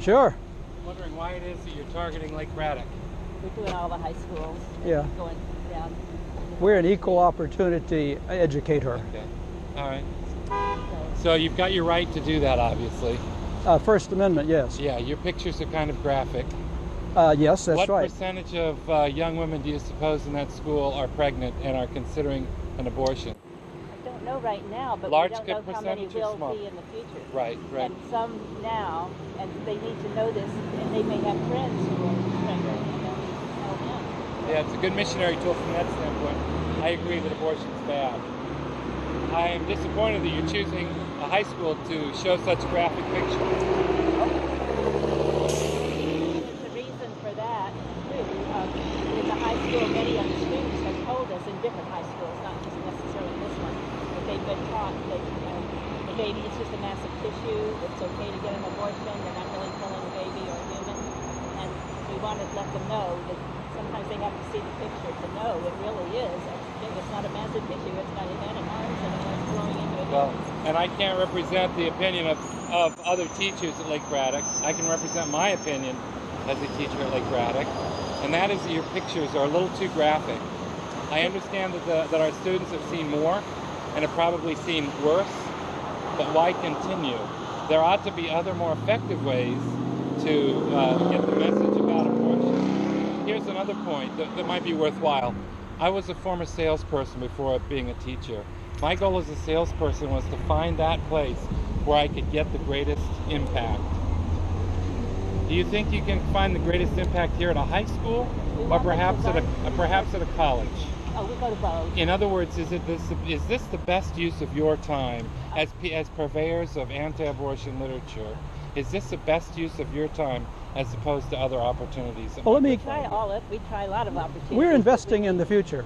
Sure. I'm wondering why it is that you're targeting Lake Braddock. We're doing all the high schools. Yeah. Going down. We're an equal opportunity educator. Okay. All right. So you've got your right to do that, obviously. First Amendment, yes. Yeah, your pictures are kind of graphic. Yes, that's what right. What percentage of young women do you suppose in that school are pregnant and are considering an abortion? I don't know right now, but Large we don't know how many will small? be in the future. Right, right. And some now, and they need to know this, and they may have friends who are pregnant and they'll need to tell them. Yeah, it's a good missionary tool from that standpoint. I agree that abortion is bad. I am disappointed that you're choosing a high school to show such graphic pictures. There's a reason for that, too. In the high school, many young students have told us in different high schools, not just necessarily this one, that they've been taught that the baby is just a massive tissue, it's okay to get an abortion, they're not really killing a baby or a human. And we want to let them know that sometimes they have to see the picture to know it really is. It's not a massive tissue, it's got a head and arms and it's growing into a Well, and I can't represent the opinion of other teachers at Lake Braddock. I can represent my opinion as a teacher at Lake Braddock, and that is that your pictures are a little too graphic. I understand that our students have seen more and have probably seen worse, but why continue? There ought to be other more effective ways to get the message about abortion. Here's another point that might be worthwhile. I was a former salesperson before being a teacher. My goal as a salesperson was to find that place where I could get the greatest impact. Do you think you can find the greatest impact here at a high school, or perhaps at a college? Oh, we go to both. In other words, is this the best use of your time as purveyors of anti-abortion literature? Is this the best use of your time as opposed to other opportunities? Well, let me try all of it. We try a lot of opportunities. We're investing in the future.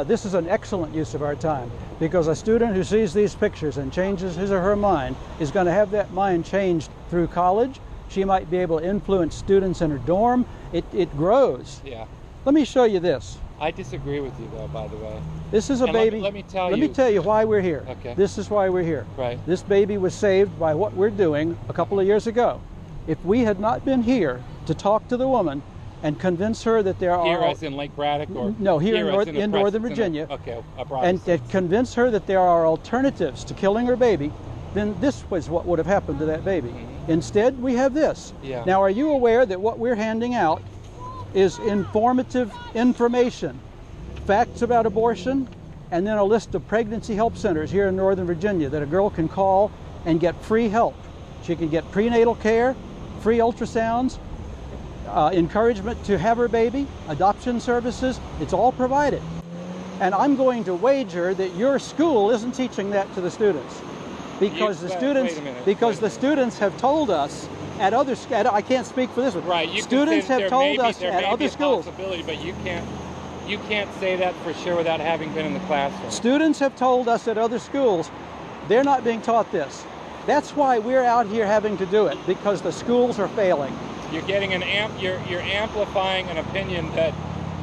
This is an excellent use of our time, because a student who sees these pictures and changes his or her mind is going to have that mind changed through college. She might be able to influence students in her dorm. It grows. Yeah. Let me show you this. I disagree with you, though, by the way. This is a baby. Let me tell you why we're here. Okay. This is why we're here. Right. This baby was saved by what we're doing a couple of years ago. If we had not been here to talk to the woman and convince her that there here, are... as in Lake Braddock, or no, here in Northern Virginia. And to convince her that there are alternatives to killing her baby, then this was what would have happened to that baby. Mm-hmm. Instead, we have this. Yeah. Now, are you aware that what we're handing out is informative information, facts about abortion, and then a list of pregnancy help centers here in Northern Virginia that a girl can call and get free help. She can get prenatal care, free ultrasounds, encouragement to have her baby, adoption services. It's all provided. And I'm going to wager that your school isn't teaching that to the students, because the students have told us at other, I can't speak for this one. Right. Students have told us at other schools. But you can't say that for sure without having been in the classroom. Students have told us at other schools they're not being taught this. That's why we're out here having to do it, because the schools are failing. You're getting you're amplifying an opinion that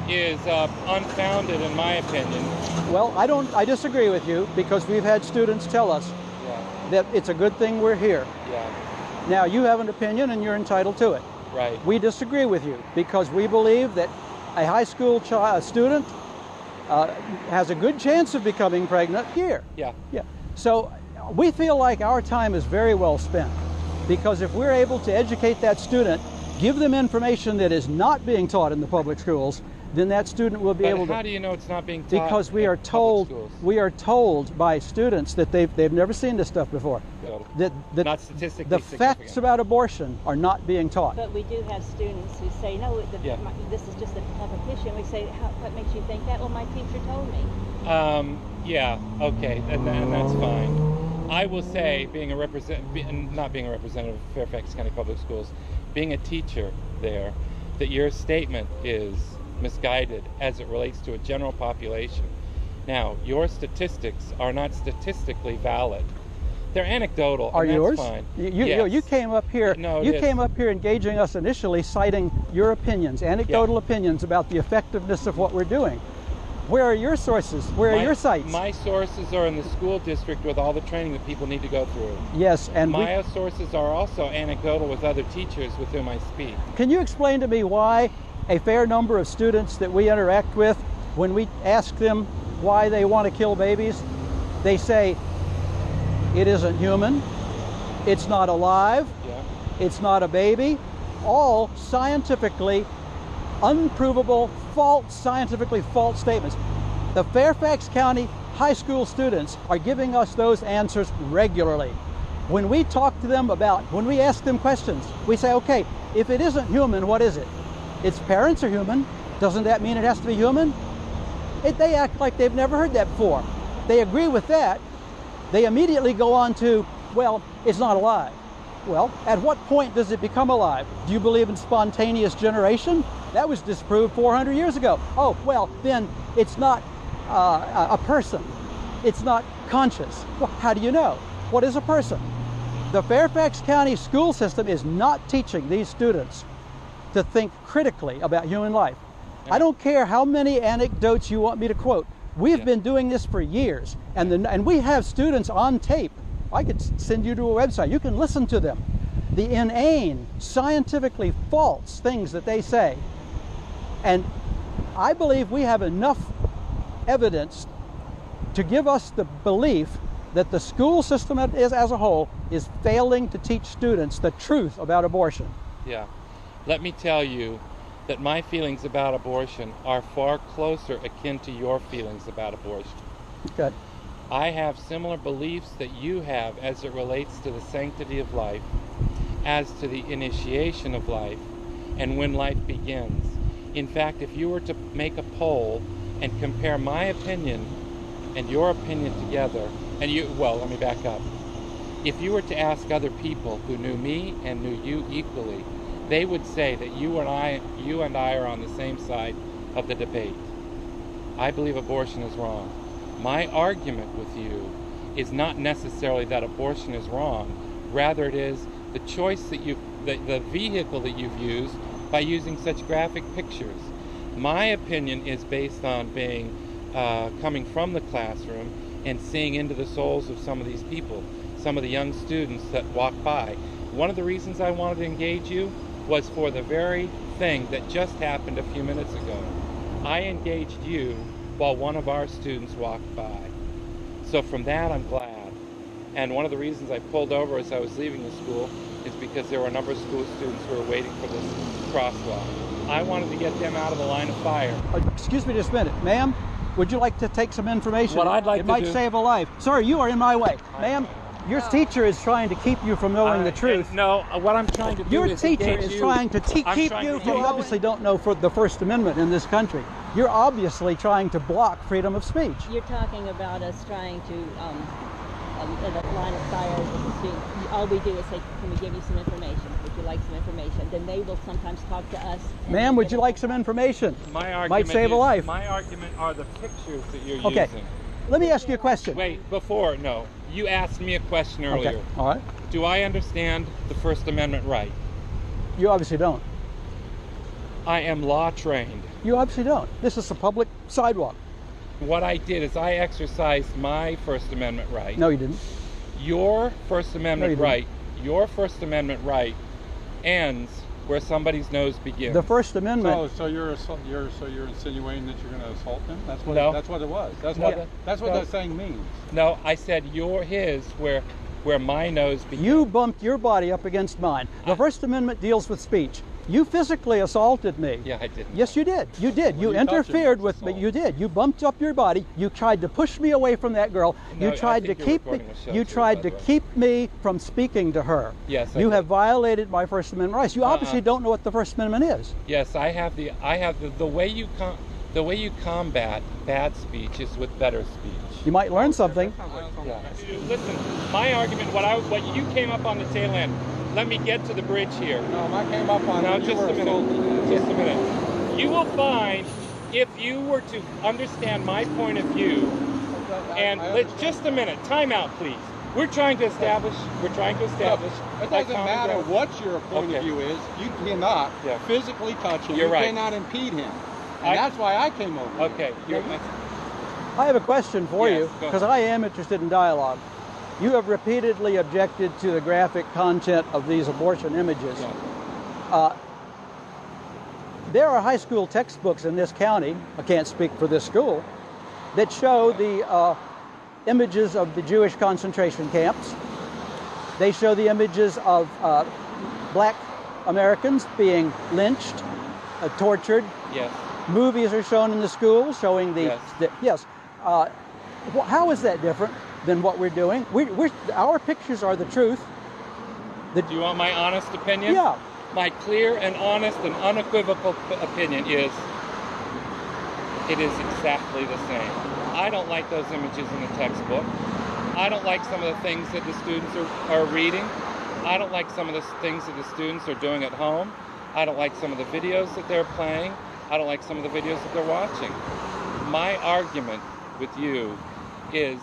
is unfounded, in my opinion. Well, I disagree with you, because we've had students tell us that it's a good thing we're here. Yeah. Now, you have an opinion and you're entitled to it. Right. We disagree with you, because we believe that a high school student has a good chance of becoming pregnant here. Yeah. Yeah. So we feel like our time is very well spent, because if we're able to educate that student, give them information that is not being taught in the public schools, then that student will be able to... How do you know it's not being taught? Because we are told by students that they've never seen this stuff before. That not statistically the facts about abortion are not being taught. But we do have students who say, no, this is just a competition. We say, what makes you think that? Well, my teacher told me. Yeah, okay, and that's fine. I will say, not being a representative of Fairfax County Public Schools, being a teacher there, that your statement is misguided as it relates to a general population. Now, your statistics are not statistically valid. They're anecdotal. Are and yours? That's fine. You came up here. No, you came up here engaging us initially, citing your opinions, anecdotal opinions about the effectiveness of what we're doing. Where are your sources? Where are your sites? My sources are in the school district with all the training that people need to go through. Yes, and my sources are also anecdotal with other teachers with whom I speak. Can you explain to me why a fair number of students that we interact with, when we ask them why they want to kill babies, they say, it isn't human, it's not alive, it's not a baby, all scientifically unprovable, scientifically false statements. The Fairfax County high school students are giving us those answers regularly. When we talk to them when we ask them questions, we say, okay, if it isn't human, what is it? Its parents are human. Doesn't that mean it has to be human? They act like they've never heard that before. They agree with that. They immediately go on to, well, it's not alive. Well, at what point does it become alive? Do you believe in spontaneous generation? That was disproved 400 years ago. Oh, well, then it's not a person. It's not conscious. Well, how do you know? What is a person? The Fairfax County school system is not teaching these students to think critically about human life. I don't care how many anecdotes you want me to quote. We've been doing this for years, and we have students on tape. I could send you to a website. You can listen to them. The inane, scientifically false things that they say. And I believe we have enough evidence to give us the belief that the school system as a whole is failing to teach students the truth about abortion. Yeah. Let me tell you that my feelings about abortion are far closer akin to your feelings about abortion. Okay. I have similar beliefs that you have as it relates to the sanctity of life, as to the initiation of life, and when life begins. In fact, if you were to make a poll and compare my opinion and your opinion together, let me back up. If you were to ask other people who knew me and knew you equally, they would say that you and I are on the same side of the debate. I believe abortion is wrong. My argument with you is not necessarily that abortion is wrong. Rather, it is the choice that the vehicle that you've used by using such graphic pictures. My opinion is based on coming from the classroom and seeing into the souls of some of these people, some of the young students that walk by. One of the reasons I wanted to engage you was for the very thing that just happened a few minutes ago. I engaged you while one of our students walked by. So from that, I'm glad. And one of the reasons I pulled over as I was leaving the school is because there were a number of school students who were waiting for this crosswalk. I wanted to get them out of the line of fire. Excuse me just a minute. Ma'am, would you like to take some information? What I'd like to do. It might save a life. Sorry, you are in my way. Ma'am, your teacher is trying to keep you from knowing the truth. No, what I'm trying to do your is teacher is trying to keep you from... You obviously don't know the First Amendment in this country. You're obviously trying to block freedom of speech. You're talking about us trying to, in the line of fire, all we do is say, can we give you some information? Would you like some information? Then they will sometimes talk to us. Ma'am, would you like some information? My argument might save a life. My argument are the pictures that you're using. Let me ask you a question. Wait, no. You asked me a question earlier. Okay. All right. Do I understand the First Amendment right? You obviously don't. I am law trained. You obviously don't. This is a public sidewalk. What I did is I exercised my First Amendment right. No, you didn't. Your First Amendment your First Amendment right ends where somebody's nose begins. The First Amendment. So you're insinuating that you're going to assault him? That's what it was. That's what that saying means. No, I said his where my nose begins. You bumped your body up against mine. The First Amendment deals with speech. You physically assaulted me. Yeah, I did. Yes, you did. You did. You interfered with me. You did. You bumped up your body. You tried to push me away from that girl. No, you tried to keep me. You tried to keep me from speaking to her. Yes, you have violated my First Amendment rights. You obviously don't know what the First Amendment is. Yes, I have the way you combat bad speech is with better speech. You might learn something. Yeah. Listen, my argument, what you came up on the tail end. Let me get to the bridge here. No, I came up on it. Just a minute. Just a minute. You will find, if you were to understand my point of view, just a minute. Time out, please. We're trying to establish. Look, it doesn't matter what your point of view is. You cannot physically touch him. You're right. You cannot impede him. And that's why I came over. Okay. I have a question for Yes, you, go because ahead. I am interested in dialogue. You have repeatedly objected to the graphic content of these abortion images. Yeah. There are high school textbooks in this county, I can't speak for this school, that show the images of the Jewish concentration camps. They show the images of black Americans being lynched, tortured. Yes. Movies are shown in the schools showing the... Yes. How is that different than what we're doing? Our pictures are the truth. Do you want my honest opinion? Yeah. My clear and honest and unequivocal opinion is it is exactly the same. I don't like those images in the textbook. I don't like some of the things that the students are reading. I don't like some of the things that the students are doing at home. I don't like some of the videos that they're playing. I don't like some of the videos that they're watching. My argument with you is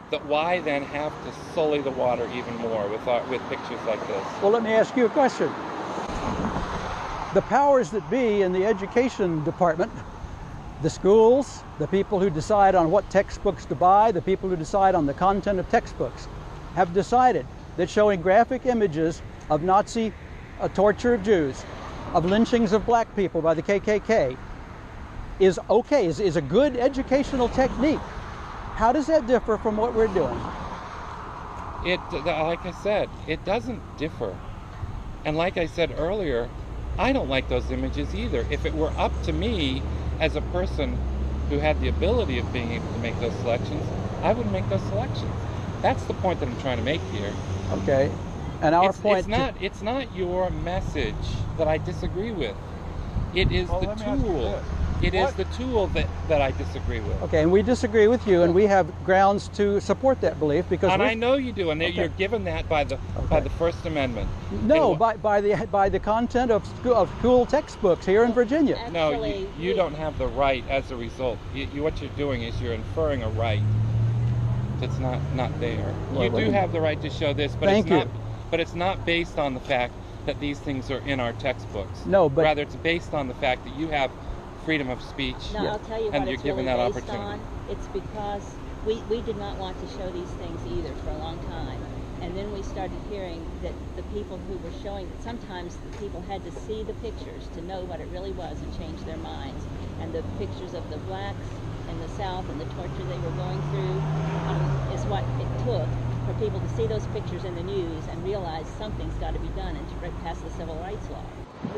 that why then have to sully the water even more with pictures like this? Well, let me ask you a question. The powers that be in the education department, the schools, the people who decide on what textbooks to buy, the people who decide on the content of textbooks, have decided that showing graphic images of Nazi torture of Jews, of lynchings of black people by the KKK, is okay, is a good educational technique. How does that differ from what we're doing? Like I said, it doesn't differ. And like I said earlier, I don't like those images either. If it were up to me as a person who had the ability of being able to make those selections, I would make those selections. That's the point that I'm trying to make here. Okay. And our point... It's not your message that I disagree with. It is the tool. It is the tool that I disagree with. Okay, and we disagree with you, and we have grounds to support that belief because... And I know you do, and you're given that by the First Amendment. No, by the content of school textbooks here in Virginia. No, you don't have the right as a result. What you're doing is you're inferring a right that's not there. You do have the right to show this, but it's not based on the fact that these things are in our textbooks. No, but... Rather, it's based on the fact that you have freedom of speech. No, I'll tell you and what you're it's given really that based opportunity. on. It's because we did not want to show these things either for a long time. And then we started hearing that the people who were showing, that sometimes the people had to see the pictures to know what it really was and change their minds. And the pictures of the blacks in the South and the torture they were going through is what it took for people to see those pictures in the news and realize something's got to be done and to pass the civil rights law.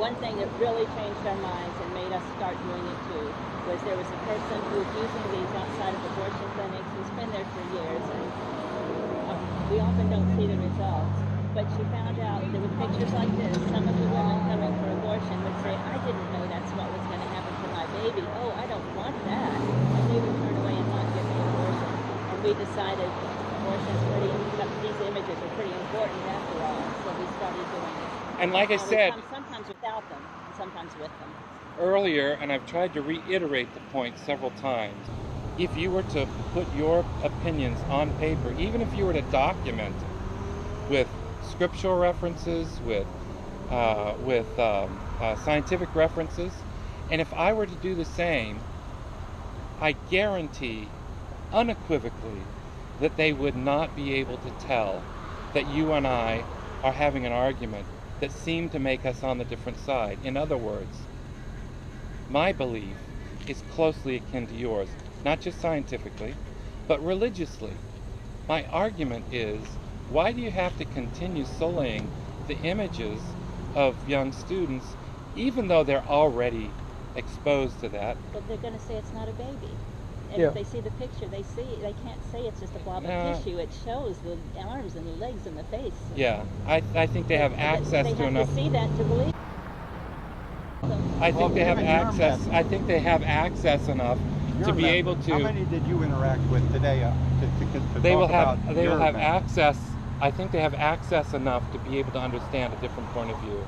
One thing that really changed our minds and made us start doing it too was there was a person who was using these outside of abortion clinics who's been there for years, and we often don't see the results, but she found out that with pictures like this, some of the women coming for abortion would say, I didn't know that's what was going to happen to my baby. Oh, I don't want that. And they would turn away and not give me an abortion. And we decided these images are pretty important after all, so we started doing it. And like I said, sometimes without them, and sometimes with them. Earlier, and I've tried to reiterate the point several times, if you were to put your opinions on paper, even if you were to document it with scriptural references, with scientific references, and if I were to do the same, I guarantee unequivocally that they would not be able to tell that you and I are having an argument that seemed to make us on the different side. In other words, my belief is closely akin to yours, not just scientifically, but religiously. My argument is, why do you have to continue sullying the images of young students, even though they're already exposed to that? But they're going to say it's not a baby. And Yeah. if they see the picture, they can't say it's just a blob of tissue. It shows the arms and the legs and the face. Yeah, I think they have access to enough. They have to see that to believe. I think they have access. I think they have access enough to be able to. How many did you interact with today to They will talk have. about They will your have message? access. I think they have access enough to be able to understand a different point of view.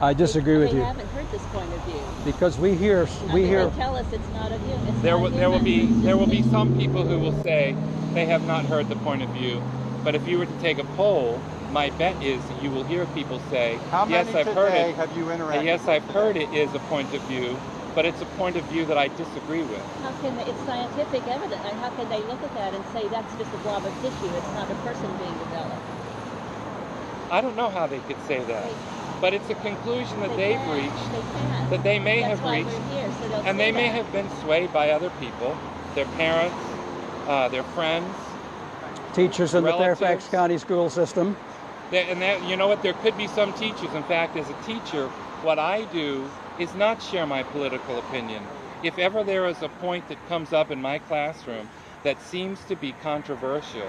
I disagree with they you haven't heard this point of view. because we hear They tell us it's not a view. It's There not will human. be some people who will say they have not heard the point of view. But if you were to take a poll, my bet is that you will hear people say, How "Yes, many I've heard today it. have you interacted Yes, with I've today? heard it is a point of view." but it's a point of view that I disagree with. How can they, it's scientific evidence, and how can they look at that and say that's just a blob of tissue, it's not a person being developed? I don't know how they could say that, but it's a conclusion that they've reached, They that they may That's have why reached, we're here, so they'll and say they may that. have been swayed by other people, their parents, their friends, Teachers in the relatives. Fairfax County school system. And that, you know what, there could be some teachers. In fact, as a teacher, what I do is not share my political opinion. If ever there is a point that comes up in my classroom that seems to be controversial,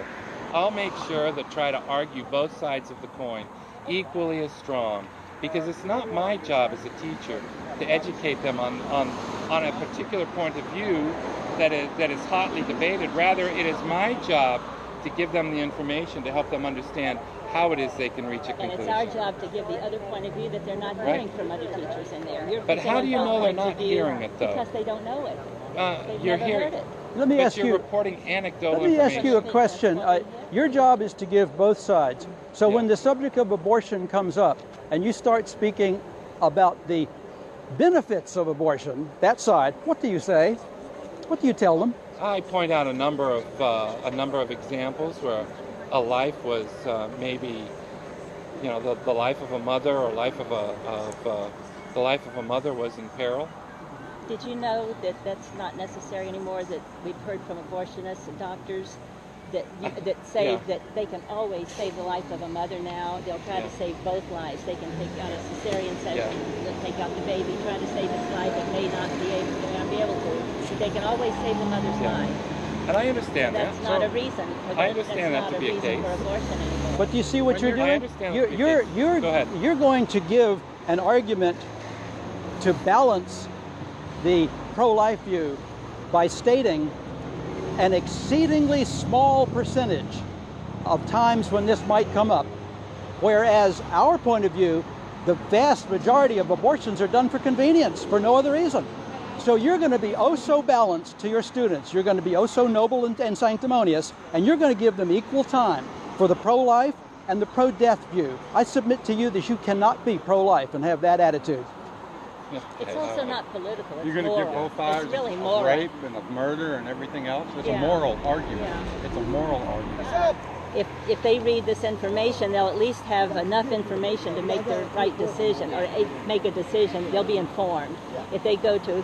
I'll make sure that try to argue both sides of the coin equally as strong, because it's not my job as a teacher to educate them on a particular point of view that is hotly debated. Rather, it is my job to give them the information to help them understand how it is they can reach a And conclusion. it's our job to give the other point of view that they're not hearing from other teachers in there. You're But how do you presenting know they're both points not of view hearing it, though? Because they don't know it. They've You're never hearing heard it. Let me but ask you're you. reporting anecdotal Let me ask information. you a question. Your job is to give both sides. So when Yeah. the subject of abortion comes up and you start speaking about the benefits of abortion, that side, what do you say? What do you tell them? I point out a number of examples where a life was maybe, you know, the life of a mother or the life of a mother was in peril. Did you know that that's not necessary anymore, that we've heard from abortionists and doctors that say Yeah. that they can always save the life of a mother now. They'll try to save both lives. They can take out a cesarean section, they'll take out the baby, try to save its life. It may not be able to, but they can always save the mother's life. And I understand That's that. not So a reason. I understand that to be a That's case. not a reason for abortion anymore. But do you see what you're I doing? understand what you're saying. Go ahead. You're going to give an argument to balance the pro-life view by stating an exceedingly small percentage of times when this might come up, whereas our point of view, the vast majority of abortions are done for convenience, for no other reason. So you're going to be oh so balanced to your students. You're going to be oh so noble and sanctimonious, and you're going to give them equal time for the pro-life and the pro-death view. I submit to you that you cannot be pro-life and have that attitude. It's also not political. It's You're going to moral. give both sides It's really of moral. rape and of murder and everything else. It's Yeah. a moral argument. Yeah. It's a moral argument. If they read this information, they'll at least have enough information to make the right decision or make a decision. They'll be informed. If they go to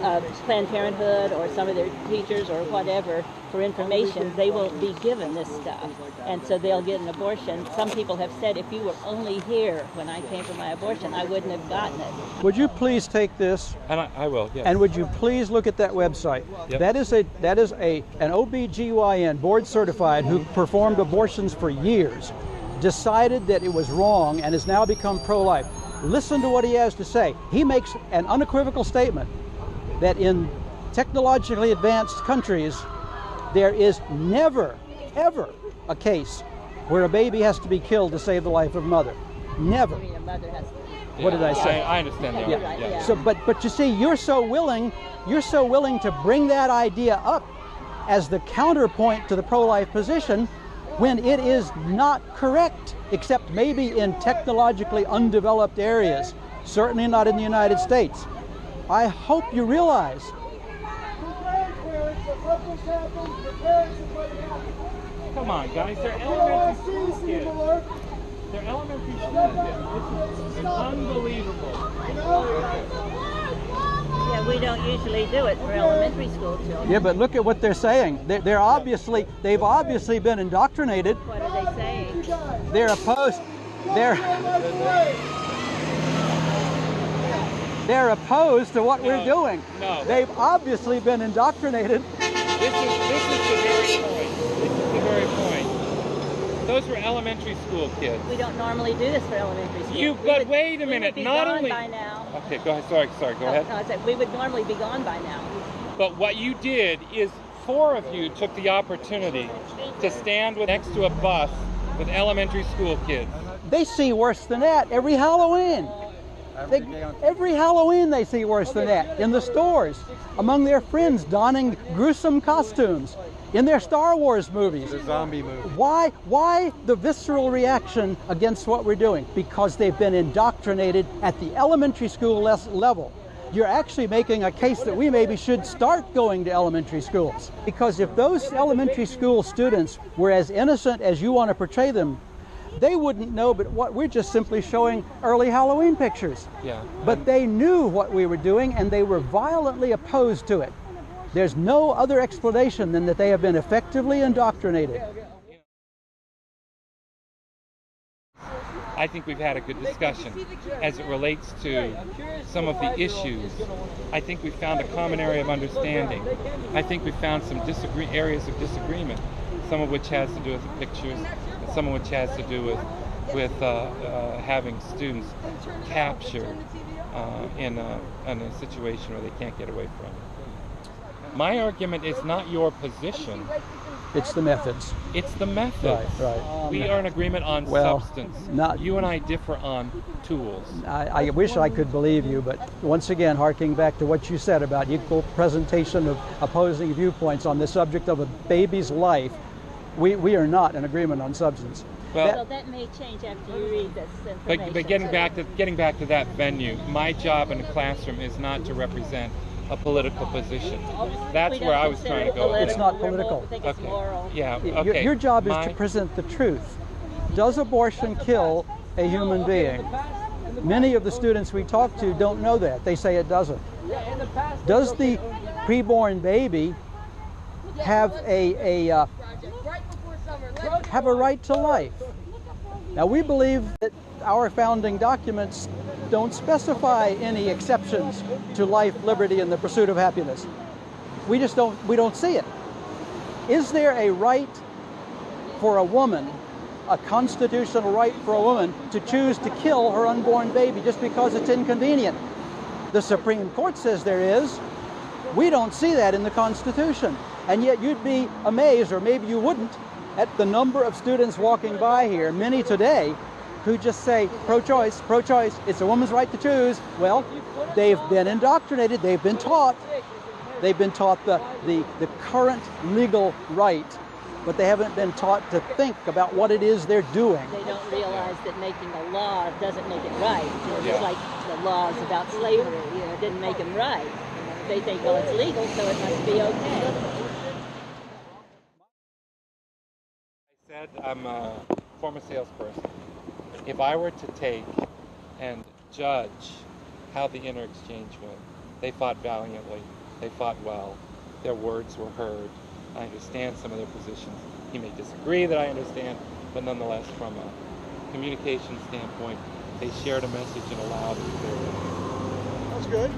a Planned Parenthood or some of their teachers or whatever for information, they won't be given this stuff. And so they'll get an abortion. Some people have said, if you were only here when I came for my abortion, I wouldn't have gotten it. Would you please take this? And I will, yes. And would you please look at that website? Yep. That is an OBGYN board certified who performed abortions for years, decided that it was wrong and has now become pro-life. Listen to what he has to say. He makes an unequivocal statement that in technologically advanced countries, there is never, ever a case where a baby has to be killed to save the life of a mother. Never. I mean, a mother has to. What did I say? I understand that. Yeah. Right, yeah. So, but you see, you're so willing to bring that idea up as the counterpoint to the pro-life position when it is not correct, except maybe in technologically undeveloped areas, certainly not in the United States. I hope you realize Come on, guys. They're elementary school kids. They're elementary school kids. It's unbelievable. Yeah, we don't usually do it for elementary school children. yeah, but look at what they're saying. They've obviously been indoctrinated. What are they saying? They're opposed. They're opposed to what we're doing. No. They've obviously been indoctrinated. This is the very point. This is the very point. Those were elementary school kids. We don't normally do this for elementary school. But wait a minute. We would be Not gone only. by now. Okay, go ahead. Sorry. Go ahead. No, I said we would normally be gone by now. But what you did is 4 of you took the opportunity to stand next to a bus with elementary school kids. They see worse than that every Halloween. Every Halloween they see worse than that in the stores, among their friends donning gruesome costumes, in their Star Wars movies. The zombie movie. Why the visceral reaction against what we're doing? Because they've been indoctrinated at the elementary school level. you're actually making a case that we maybe should start going to elementary schools. Because if those elementary school students were as innocent as you want to portray them, they wouldn't know but what we're just simply showing early Halloween pictures. Yeah. But they knew what we were doing and they were violently opposed to it. There's no other explanation than that they have been effectively indoctrinated. I think we've had a good discussion as it relates to some of the issues. I think we found a common area of understanding. I think we found some areas of disagreement, some of which has to do with the pictures, and some of which has to do with having students captured in a situation where they can't get away from it. My argument is not your position. It's the methods. It's the methods. Right. We are in agreement on substance. You and I differ on tools. I wish I could believe you, but once again, harking back to what you said about equal presentation of opposing viewpoints on the subject of a baby's life, we are not in agreement on substance. Well, that may change after you read this information. But getting back to that venue, my job in the classroom is not to represent a political position. That's where I was trying to go. It's not political. I think it's moral. Yeah, okay. Your job is to present the truth. Does abortion kill a human being? Many of the students we talk to don't know that. They say it doesn't. Does the preborn baby have a right to life? Now, we believe that our founding documents don't specify any exceptions to life, liberty, and the pursuit of happiness. We don't see it. Is there a right for a woman, a constitutional right for a woman, to choose to kill her unborn baby just because it's inconvenient? The Supreme Court says there is. We don't see that in the Constitution. And yet you'd be amazed, or maybe you wouldn't, at the number of students walking by here, many today, who just say, pro-choice, it's a woman's right to choose. Well, they've been indoctrinated, they've been taught the current legal right, but they haven't been taught to think about what it is they're doing. They don't realize that making a law doesn't make it right. Just like the laws about slavery, it didn't make them right. They think, well, it's legal, so it must be okay. I said I'm a former salesperson. If I were to take and judge how the inter-exchange went, they fought valiantly, they fought well, their words were heard. I understand some of their positions. He may disagree that I understand, but nonetheless, from a communication standpoint, they shared a message in a loud and clear way. That's good.